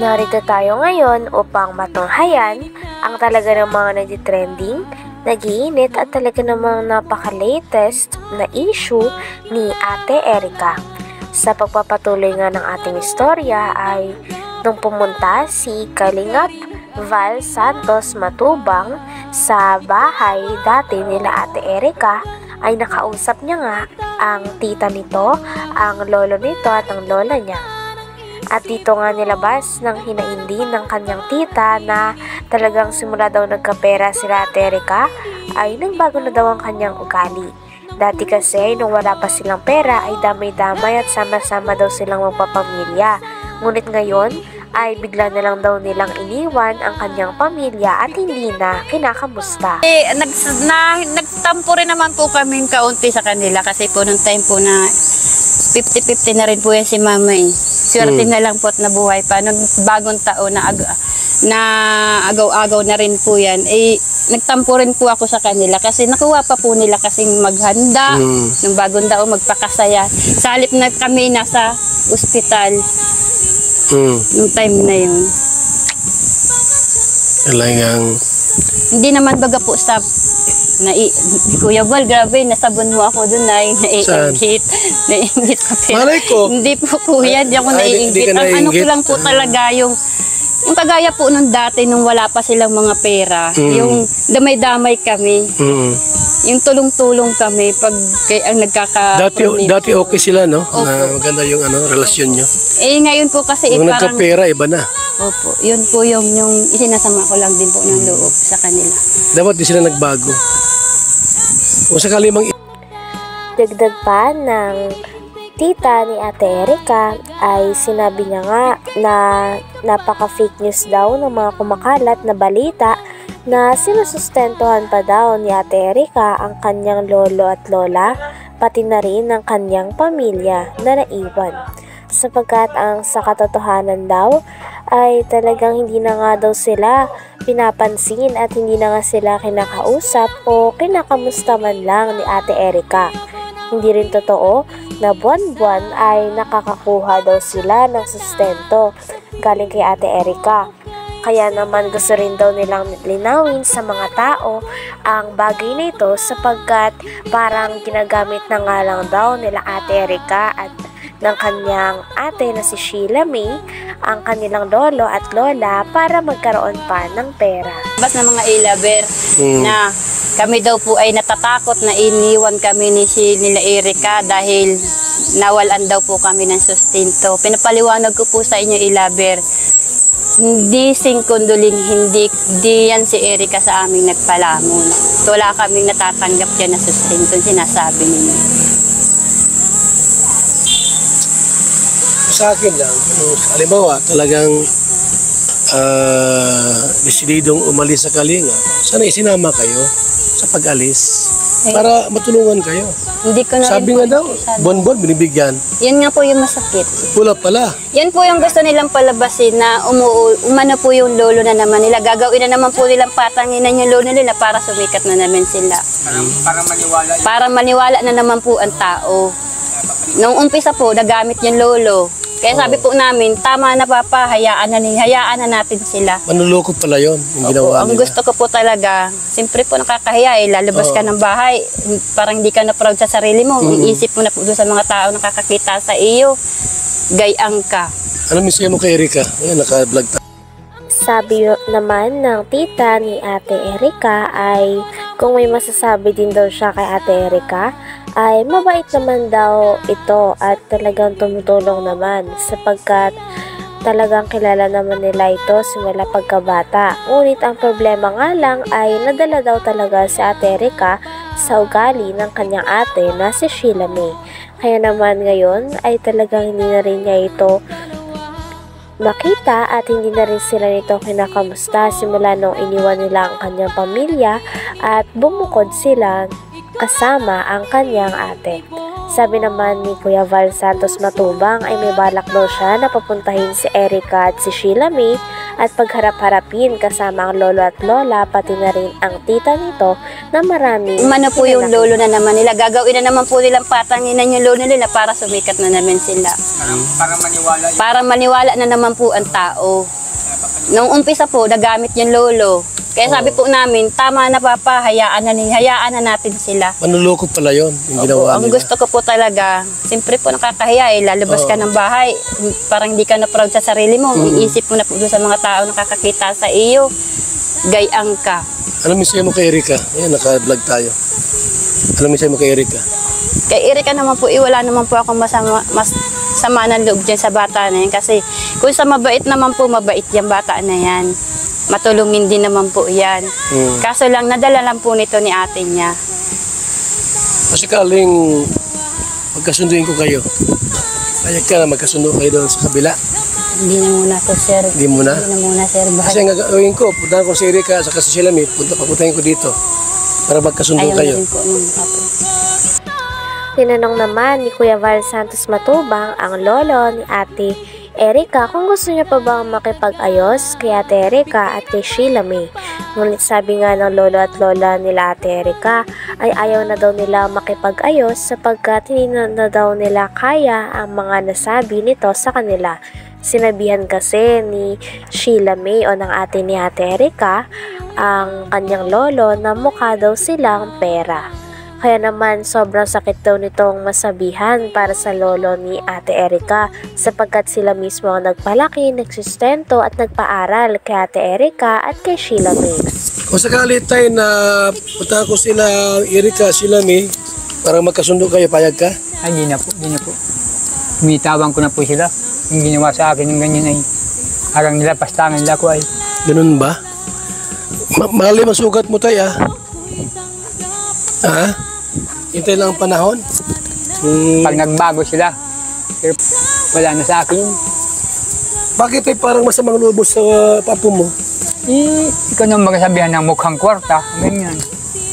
Narito tayo ngayon upang matunghayan ang talaga ng mga nagtitrending, nag-iinit at talaga namang napaka-latest na issue ni Ate Erica. Sa pagpapatuloy nga ng ating istorya ay nung pumunta si Kalingap Val Santos Matubang sa bahay dati nila Ate Erica, ay nakausap niya nga ang tita nito, ang lolo nito at ang lola niya. At dito nga nilabas ng hinaindi ng kanyang tita na talagang simula daw nagkapera sila Ate Erica ay nagbago na daw ang kanyang ugali. Dati kasi nung wala pa silang pera ay damay-damay at sama-sama daw silang magpapamilya. Ngunit ngayon ay bigla na lang daw nilang iniwan ang kanyang pamilya at hindi na kinakamusta. Nagtampo rin naman po kami kaunti sa kanila kasi po nung time po na 50-50 na rin po yan si mama eh. Swerte na lang po at nabuhay pa. Nung bagong taon na agaw-agaw na rin po yan, eh, nagtampo rin po ako sa kanila kasi nakuha pa po nila kasing maghanda nung bagong taon, magpakasaya. Sa halip na kami nasa ospital nung time na yun. Talagang hindi naman baga po sa Kuya Val, grabe, nasabon mo ako doon na naiingit. Naiingit ka pero. Malay ko. Hindi po kuya, hindi ako naiingit. Ang ano ko lang po talaga yung kagaya po nung dati nung wala pa silang mga pera. Yung damay-damay kami. Yung tulong-tulong kami pag ang Dati okay sila, no? Na maganda yung relasyon nyo. Eh ngayon po kasi Kung parang nagkapera, iba na. opo, yun po yung isinasama ko lang din po ng loob sa kanila. Dapat di sila nagbago. Kung sakali mang Dagdag pa ng tita ni Ate Erica ay sinabi niya nga na napaka-fake news daw ng mga kumakalat na balita na sinusustentuhan pa daw ni Ate Erica ang kanyang lolo at lola, pati na rin ang kanyang pamilya na naiwan. Sapagkat ang sa katotohanan daw ay talagang hindi na nga daw sila pinapansin at hindi na nga sila kinakausap o kinakamusta man lang ni Ate Erica. Hindi rin totoo na buwan-buwan ay nakakakuha daw sila ng sustento galing kay Ate Erica. Kaya naman gusto rin daw nilang linawin sa mga tao ang bagay na ito sapagkat parang ginagamit na nga lang daw nila Ate Erica at ng kanyang ate na si Sheila May ang kanilang lolo at lola para magkaroon pa ng pera. Bas na mga ilaber na kami daw po ay natatakot na iniwan kami nila Erica dahil nawalan daw po kami ng sustento. Pinapaliwanag ko po sa inyo ilaber, hindi singkunduling, hindi yan si Erica sa aming nagpalamon. Wala kaming natatanggap yan na sustento, sinasabi ninyo. sa akin lang, halimbawa talagang desididong umalis sa Kalinga, sana isinama kayo sa pag-alis para matulungan kayo. Hindi ko na Sabi nga daw, bon-bon binibigyan. Yan nga po yung masakit. Pula pala. Yan po yung gusto nilang palabasin na umano po yung lolo na naman nila. Gagawin na naman po nilang patanginan yung lolo nila para sumikat na naman sila. Para maniwala na naman po ang tao. Nung umpisa po, nagamit yung lolo. Kaya sabi po namin, tama na papa, hayaan na natin sila. Manuloko pala yun, yung ginawa Ang nila. gusto ko po talaga, siyempre po nakakahiya lalabas ka ng bahay, parang hindi ka na proud sa sarili mo, iisip mo na po doon sa mga tao nakakakita sa iyo, gayang ka. Ano mensahe mo kay Erica? Ayan, naka-vlog tayo. Sabi naman ng tita ni Ate Erica ay kung may masasabi din daw siya kay Ate Erica ay mabait naman daw ito at talagang tumutulong naman sapagkat talagang kilala naman nila ito simula pagkabata. Ngunit ang problema nga lang ay nadala daw talaga si Ate Erica sa ugali ng kanyang ate na si Sheila May. Kaya naman ngayon ay talagang hindi na rin niya ito makita at hindi na rin sila nito kinakamusta simula nung iniwan nila ang kanyang pamilya at bumukod sila kasama ang kanyang ate. Sabi naman ni Kuya Val Santos Matubang ay may balak daw siya na papuntahin si Erica at si Sheila May at pagharap-harapin kasama ang lolo at lola pati na rin ang tita nito na marami. Umano po yung lolo na naman nila. Gagawin na naman po nilang patanginan yung lolo nila para sumikat na naman sila. Para maniwala na naman po ang tao. Nung umpisa po, nagamit yung lolo. Kaya sabi po namin, tama na papa, hayaan na natin sila. Manluloko pala yon yung ginawa Ang nila. gusto ko po talaga, siyempre po nakakahiya lalabas ka ng bahay, parang hindi ka na proud sa sarili mo, iisip mo na po doon sa mga tao nakakakita sa iyo, gayang ka. Ano misaya mo kay Erika? Ayan, naka-vlog tayo. Ano misaya mo kay Erika? Kay Erika naman po, wala naman po akong mas sama ng loob dyan sa bata na yan. Kasi kung sa mabait naman po, mabait yung bata na yan. Matulungin din naman po yan. Kaso lang, nadala lang po nito ni ate niya. Kasi kaling magkasunduin ko kayo. Payag ka na magkasundo kayo doon sa kabila. Hindi na muna po, sir. Hindi muna? Hindi na muna, sir. Kasi ang gagawin ko, puntahan ko si Erika sa kasi sila may papuntahin ko dito para magkasundo Ayaw kayo. na rin po nung kapo. Tinanong naman ni Kuya Val Santos Matubang ang lolo ni Ate Erika kung gusto niya pa bang makipag-ayos kay Ate Erika at kay Sheila May. Ngunit sabi nga ng lolo at lola nila Ate Erika ay ayaw na daw nila makipag-ayos sapagkat hindi na daw nila kaya ang mga nasabi nito sa kanila. Sinabihan kasi ni Sheila May o ng ate ni Ate Erika ang kanyang lolo na mukha daw silang pera. Kaya naman sobrang sakit daw nitong masabihan para sa lolo ni Ate Erika sapagkat sila mismo ang nagpalaki, nagsustento at nagpaaral kay Ate Erika at kay Sheila May. Kung sakali tayo na puntahan ko sila Erika, Sheila May para magkasundo kayo, payag ka? Ay, hindi na po. Umitawan ko na po sila. Yung ginawa sa akin ng ganyan ay harang nila, pastangan nila ko ay. Ganun ba? Malalim ang sugat mo tayo, ah. Ha? Hintay lang ang panahon. Pag nagbago sila, pero wala na sa akin. Bakit ay parang masamang loob mo sa papo mo? Ikaw nang magsabihan ng mukhang kwarta, ganyan.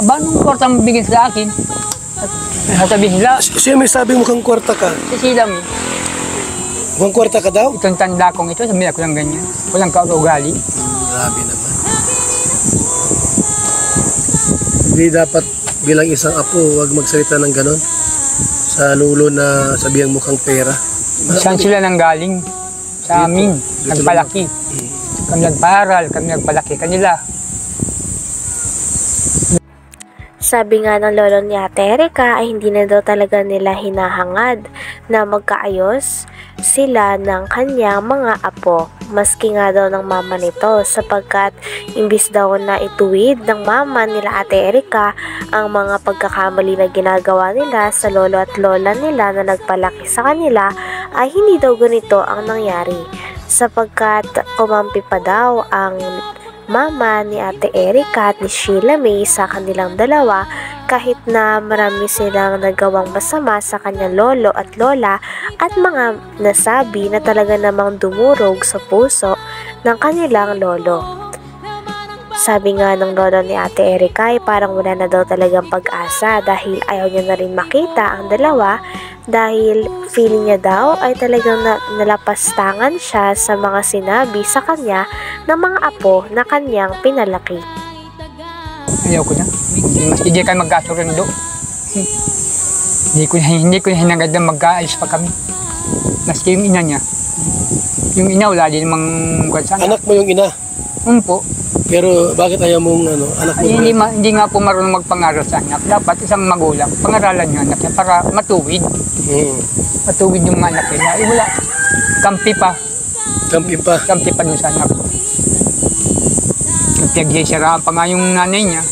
Aba, nung kwarta mo bigyan sa akin? At sabihin nila, Siya may sabi mukhang kwarta ka. sisilam, Mukhang kwarta ka daw? itong tanda kong ito, sabihin ako ng ganyan. Walang kaugali. Grabe naman. Hindi dapat bilang isang apo, wag magsalita ng ganon. Sa lulo na sabihang mukhang pera. Saan sila nang galing? Sa amin, nagpalaki. Kami nagparal, kami nagpalaki kanila. Sabi nga ng lolo ni Ate Erika ay hindi na daw talaga nila hinahangad na magkaayos sila ng kanyang mga apo. Maski nga daw ng mama nito sapagkat imbis daw na ituwid ng mama nila Ate Erika ang mga pagkakamali na ginagawa nila sa lolo at lola nila na nagpalaki sa kanila ay hindi daw ganito ang nangyari sapagkat kumampi pa daw ang mama ni Ate Erika at ni Sheila May sa kanilang dalawa kahit na marami silang nagawang masama sa kanyang lolo at lola at mga nasabi na talaga namang dumurog sa puso ng kanilang lolo. Sabi nga ng lolo ni Ate Erika ay parang wala na daw talagang pag-asa dahil ayaw niya na rin makita ang dalawa dahil feeling niya daw ay talagang nalapastangan siya sa mga sinabi sa kanya ng mga apo na kanyang pinalaki. Ayaw ko na. Hindi kayo magkasurundo. Hindi ko na hinagad na mag-aalis pa kami. Maski yung ina niya. Yung ina wala din namang sana. Anak mo yung ina. Po. Pero bakit ayaw mong anak mo? Ay, hindi nga po marunong magpangaral sa anak. Dapat isang magulang, pangaralan yung anak niya para matuwid. Matuwid yung mga anak nila. Eh wala. Kampi pa. Kampi pa. Kampi pa dun sa anak ko. Pinagsisiraan pa nga yung nanay niya.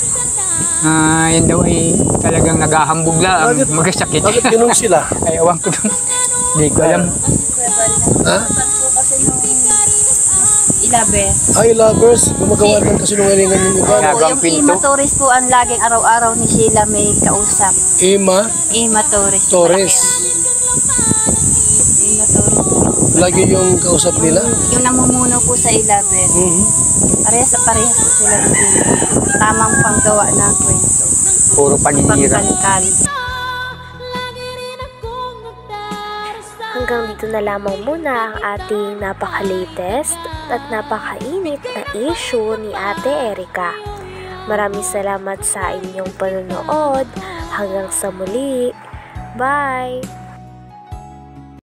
Yan daw ay talagang naghahambog lang. Magkasakit. Bakit ganun sila? Ay, awan ko dun. Hindi ko alam. Ha? Ilabe. Ay, lovers. Gumagawa ng kasinungalingan yung iba. Ginagawang Yung pinto. Ima Torres po ang laging araw-araw ni Sheila May kausap. Ima Ima Torres. Torres. Ima Torres. Lagi yung kausap nila. Yung namumuno po sa Ilabe. Parehas po sila ng Ima. Tamang panggawa ng kwento. Puro paninira. Pagkalkal. hanggang dito na lamang muna ang ating napaka-latest at napakainit na issue ni Ate Erica. Maraming salamat sa inyong panonood. Hanggang sa muli. Bye!